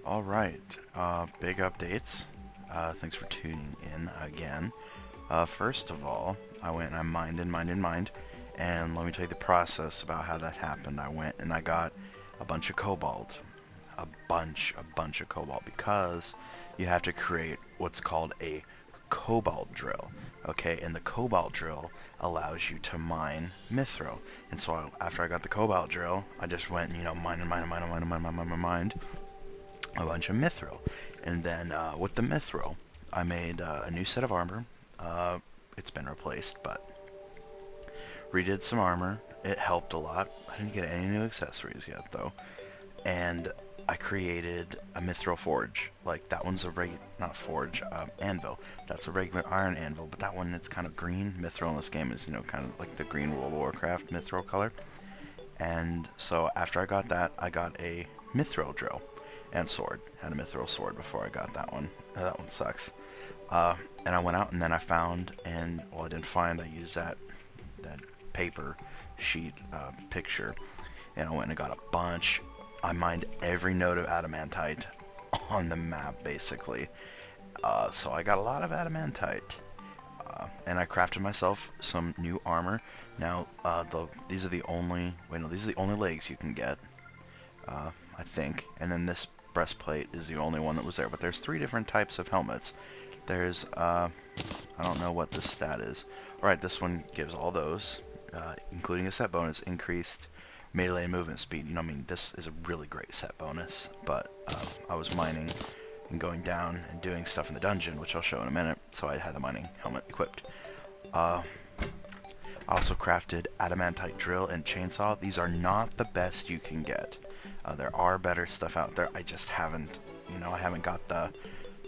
Alright, big updates. Thanks for tuning in again. First of all, I went and I mined, and let me tell you the process about how that happened. I went and I got a bunch of cobalt. A bunch of cobalt, because you have to create what's called a cobalt drill. Okay, and the cobalt drill allows you to mine mithril. And so after I got the cobalt drill, I just went and, mined a bunch of mithril. And then with the mithril, I made a new set of armor. It's been replaced, but redid some armor. It helped a lot. I didn't get any new accessories yet, though. And I created a mithril forge. Like, that one's a not forge, anvil. That's a regular iron anvil, but that one, it's kind of green. Mithril in this game is, kind of like the green World of Warcraft mithril color. And so after I got that, I got a mithril drill and sword. Had a mithril sword before I got that one. That one sucks. And I went out and then I found, and well, I didn't find, I used that paper sheet picture, and I went and got a bunch. I mined every node of adamantite on the map, basically. So I got a lot of adamantite. And I crafted myself some new armor. Now, these are the only legs you can get, I think. And then this breastplate is the only one that was there. But there's 3 different types of helmets. There's, I don't know what the stat is. Alright, this one gives all those, including a set bonus, increased melee movement speed. I mean, this is a really great set bonus. But I was mining and going down and doing stuff in the dungeon, which I'll show in a minute, so I had the mining helmet equipped. I also crafted adamantite drill and chainsaw. These are not the best you can get. There are better stuff out there. I just haven't, I haven't got the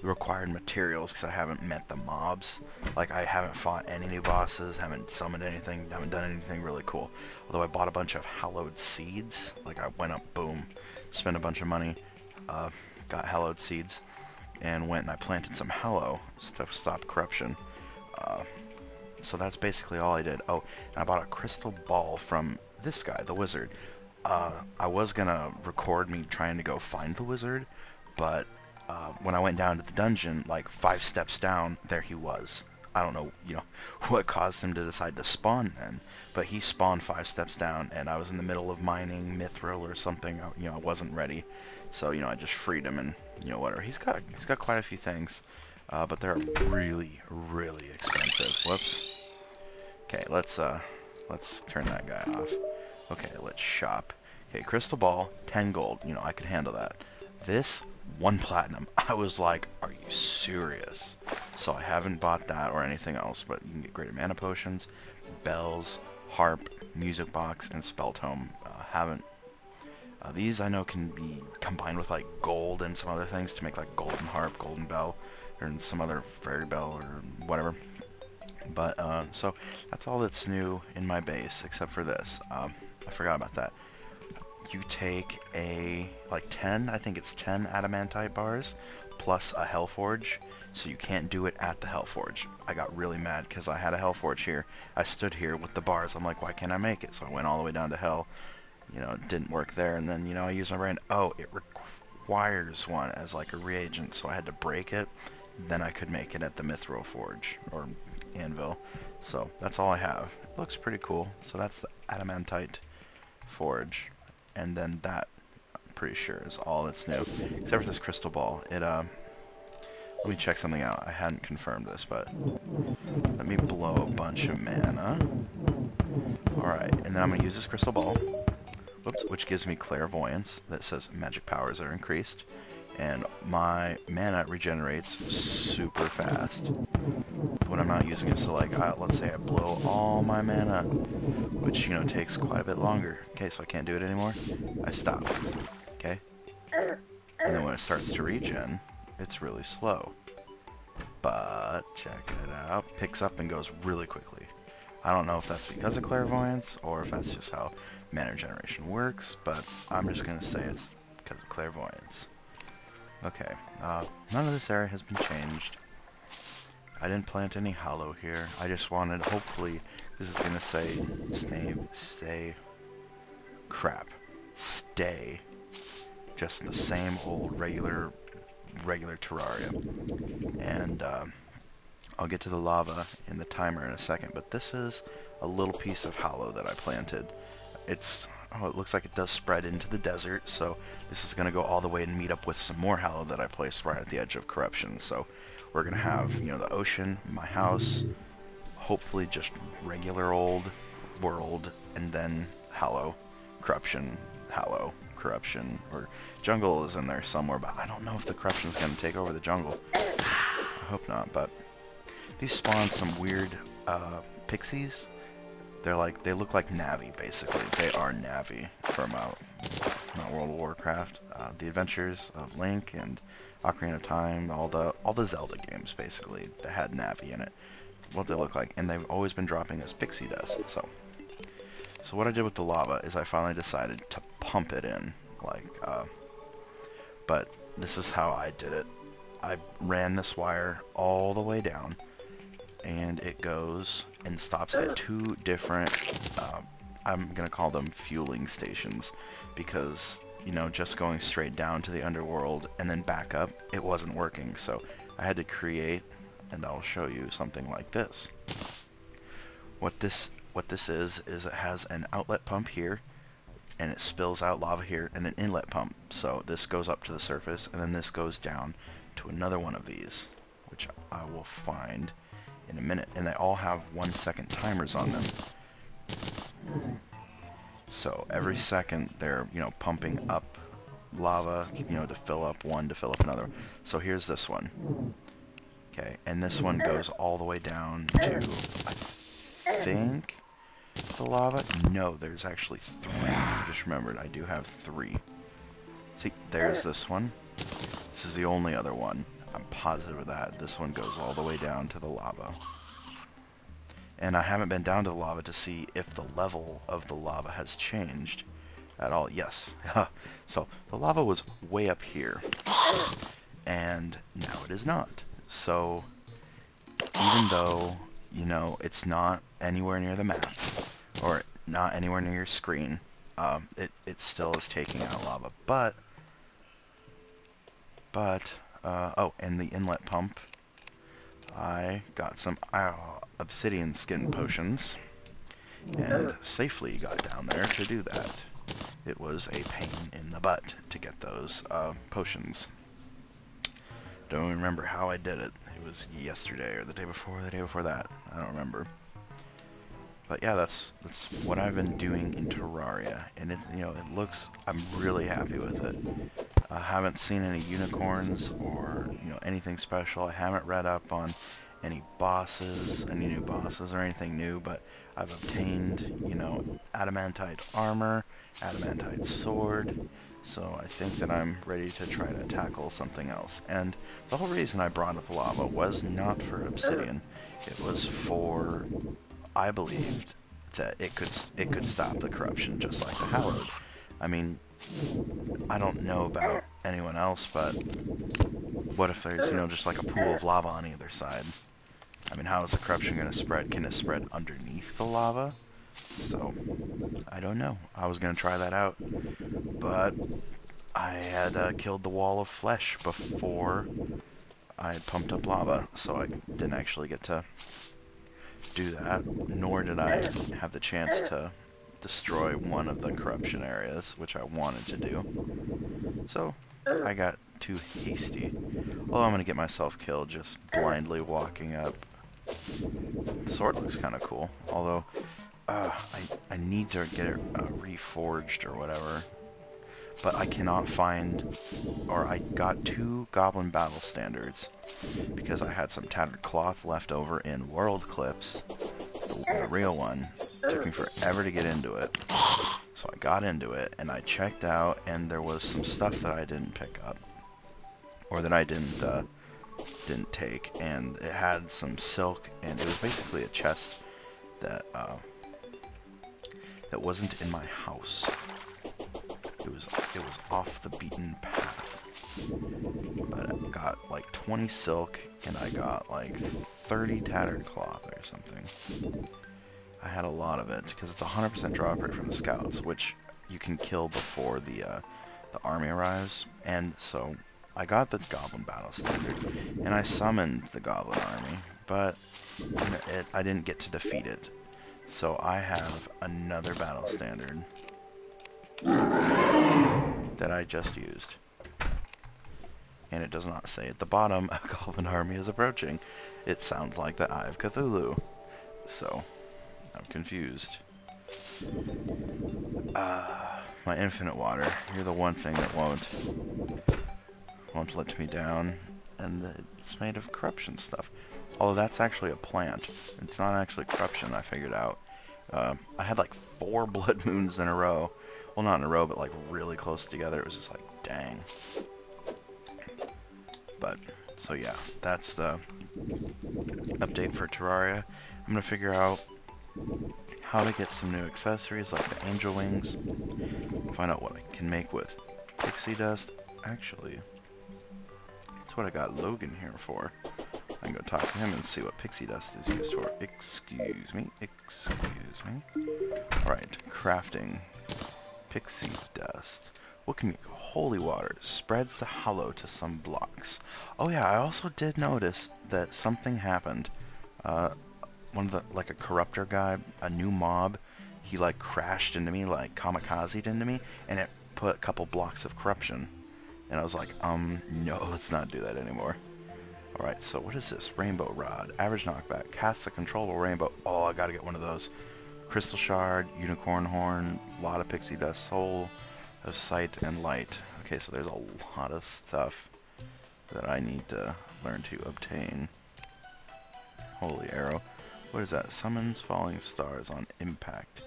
required materials because I haven't met the mobs. Like, I haven't fought any new bosses, haven't summoned anything, haven't done anything really cool. Although I bought a bunch of hallowed seeds. Like, I went up, boom, spent a bunch of money, got hallowed seeds, and went and I planted some hallow to stop corruption. So that's basically all I did. Oh, and I bought a crystal ball from this guy, the wizard. I was gonna record me trying to go find the wizard, but when I went down to the dungeon, like 5 steps down, there he was. I don't know, what caused him to decide to spawn then, but he spawned 5 steps down, and I was in the middle of mining mithril or something. I wasn't ready, so I just freed him, and whatever. He's got quite a few things, but they're really, really expensive. Whoops. Okay, let's turn that guy off. Okay, let's shop. Okay, crystal ball, 10 gold. I could handle that. This, 1 platinum. I was like, are you serious? So I haven't bought that or anything else, but you can get greater mana potions, bells, harp, music box, and spell tome. Haven't. These I know can be combined with like gold and some other things to make like golden harp, golden bell, or some other fairy bell or whatever. But so that's all that's new in my base, except for this. I forgot about that. You take like 10, I think it's 10 adamantite bars, plus a hellforge, so you can't do it at the hellforge. I got really mad because I had a hellforge here. I stood here with the bars. I'm like, why can't I make it? So I went all the way down to hell. It didn't work there, and then, I used my brain. Oh, it requires one as like a reagent, so I had to break it. Then I could make it at the mithril forge, or anvil. So that's all I have. It looks pretty cool. So that's the adamantite forge. And then that, I'm pretty sure, is all that's new. Except for this crystal ball. Let me check something out. I hadn't confirmed this, but let me blow a bunch of mana. Alright, and then I'm going to use this crystal ball, which gives me clairvoyance that says magic powers are increased. And my mana regenerates super fast when I'm not using it. So, like, let's say I blow all my mana, which, takes quite a bit longer. Okay, so I can't do it anymore. I stop. Okay? And then when it starts to regen, it's really slow. But, check it out. Picks up and goes really quickly. I don't know if that's because of clairvoyance, or if that's just how mana regeneration works, but I'm just going to say it's because of clairvoyance. Okay, none of this area has been changed. I didn't plant any hollow here. I just wanted, hopefully, this is going to say, stay just the same old regular Terraria. And I'll get to the lava in the timer in a second, but this is a little piece of hollow that I planted. It looks like it does spread into the desert, so this is going to go all the way and meet up with some more hollow that I placed right at the edge of corruption. So we're going to have, you know, the ocean, my house, hopefully just regular old world, and then hollow, corruption, hollow, corruption, or jungle is in there somewhere, but I don't know if the corruption is going to take over the jungle. I hope not, but these spawn some weird pixies. They look like Navi, basically. They are Navi from World of Warcraft, The Adventures of Link and Ocarina of Time, all the Zelda games basically that had Navi in it. What they look like, and they've always been dropping us pixie dust. So what I did with the lava is I finally decided to pump it in, but this is how I did it. I ran this wire all the way down, and it goes and stops at two different, I'm gonna call them fueling stations, because, you know, just going straight down to the underworld and then back up, it wasn't working. So I had to create, and I'll show you something like this. What this is it has an outlet pump here, and it spills out lava here, and an inlet pump. So this goes up to the surface, and then this goes down to another one of these, which I will find in a minute. And they all have 1 second timers on them. So every second they're, you know, pumping up lava, you know, to fill up one, to fill up another. So here's this one. Okay, and this one goes all the way down to, I think, the lava? No, there's actually 3. I just remembered, I do have 3. See, there's this one. This is the only other one. I'm positive of that. This one goes all the way down to the lava. And I haven't been down to the lava to see if the level of the lava has changed at all. Yes. So the lava was way up here, and now it is not. So even though, you know, it's not anywhere near the map, or not anywhere near your screen, it still is taking out lava. Oh, and the inlet pump, I got some obsidian skin potions, and safely got down there to do that. It was a pain in the butt to get those potions. Don't remember how I did it. It was yesterday or the day before that. I don't remember. But yeah, that's what I've been doing in Terraria, and it's, you know, it looks, I'm really happy with it. I haven't seen any unicorns or, you know, anything special. I haven't read up on any bosses, any new bosses or anything new, but I've obtained, you know, adamantite armor, adamantite sword, so I think that I'm ready to try to tackle something else. And the whole reason I brought up lava was not for obsidian. It was for, I believed that it could stop the corruption just like the hallowed. I mean, I don't know about anyone else, but what if there's, you know, just like a pool of lava on either side? I mean, how is the corruption going to spread? Can it spread underneath the lava? So, I don't know. I was going to try that out, but I had killed the wall of flesh before I had pumped up lava, so I didn't actually get to do that, nor did I have the chance to destroy one of the corruption areas, which I wanted to do. So, I got too hasty. Well, I'm going to get myself killed just blindly walking up. The sword looks kind of cool, although I need to get it reforged or whatever. But I cannot find, or I got 2 goblin battle standards because I had some tattered cloth left over in World Clips, the real one. It took me forever to get into it. So I got into it, and I checked out, and there was some stuff that I didn't pick up, or that I didn't take, and it had some silk, and it was basically a chest that that wasn't in my house. It was off the beaten path. But I got like 20 silk, and I got like 30 tattered cloth or something. I had a lot of it because it's 100% drop rate from the scouts, which you can kill before the the army arrives. And so I got the Goblin Battle Standard, and I summoned the Goblin Army, but I didn't get to defeat it. So I have another Battle Standard that I just used. And it does not say at the bottom, a Goblin Army is approaching. It sounds like the Eye of Cthulhu. So, I'm confused. My infinite water. You're the one thing that won't let me down. And it's made of corruption stuff. Although that's actually a plant. It's not actually corruption, I figured out. I had like 4 blood moons in a row. Well, not in a row, but like really close together. It was just like, dang. But, so yeah, that's the update for Terraria. I'm going to figure out how to get some new accessories like the angel wings. Find out what I can make with pixie dust. Actually, that's what I got Logan here for. I can go talk to him and see what pixie dust is used for. Excuse me. Alright, crafting pixie dust. What can make holy water? Spreads the hollow to some blocks. Oh yeah, I also did notice that something happened. One of the, like a corruptor guy, a new mob, he like crashed into me, like kamikazed into me, and it put a couple blocks of corruption. And I was like, no, let's not do that anymore. Alright, so what is this? Rainbow Rod. Average knockback. Casts a controllable rainbow. Oh, I gotta get one of those. Crystal Shard, Unicorn Horn, a lot of pixie dust, Soul of Sight, and Light. Okay, so there's a lot of stuff that I need to learn to obtain. Holy Arrow. What is that? Summons falling stars on impact.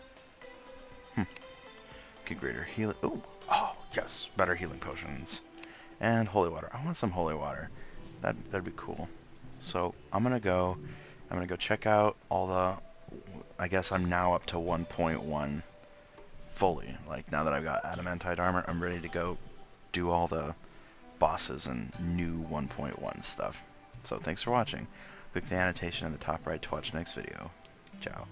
Okay, greater healing. Ooh! Oh, yes! Better healing potions. And holy water. I want some holy water. That'd be cool. So I'm gonna go check out all the. I guess I'm now up to 1.1 fully. Like now that I've got adamantite armor, I'm ready to go do all the bosses and new 1.1 stuff. So thanks for watching. Click the annotation in the top right to watch the next video. Ciao.